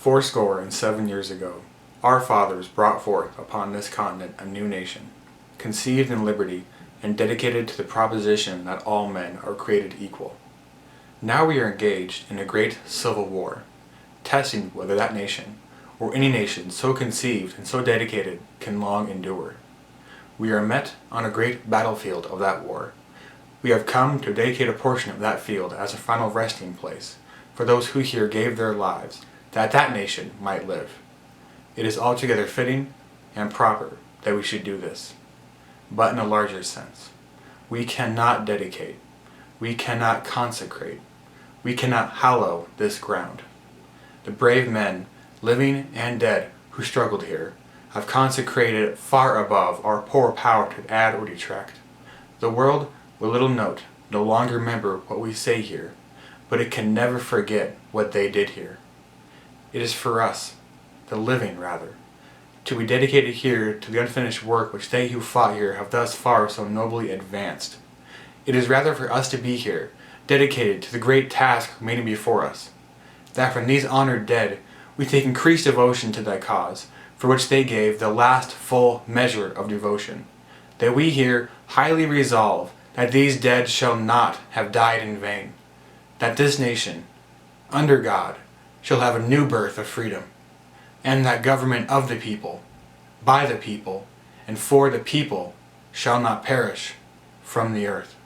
407 years ago, our fathers brought forth upon this continent a new nation, conceived in liberty and dedicated to the proposition that all men are created equal. Now we are engaged in a great civil war, testing whether that nation, or any nation so conceived and so dedicated, can long endure. We are met on a great battlefield of that war. We have come to dedicate a portion of that field as a final resting place for those who here gave their lives, that that nation might live. It is altogether fitting and proper that we should do this. But in a larger sense, we cannot dedicate, we cannot consecrate, we cannot hallow this ground. The brave men, living and dead, who struggled here, have consecrated it far above our poor power to add or detract. The world will little note, no longer remember what we say here, but it can never forget what they did here. It is for us, the living rather, to be dedicated here to the unfinished work which they who fought here have thus far so nobly advanced. It is rather for us to be here, dedicated to the great task remaining before us, that from these honored dead we take increased devotion to that cause, for which they gave the last full measure of devotion, that we here highly resolve that these dead shall not have died in vain, that this nation, under God, shall have a new birth of freedom, and that government of the people, by the people, and for the people, shall not perish from the earth.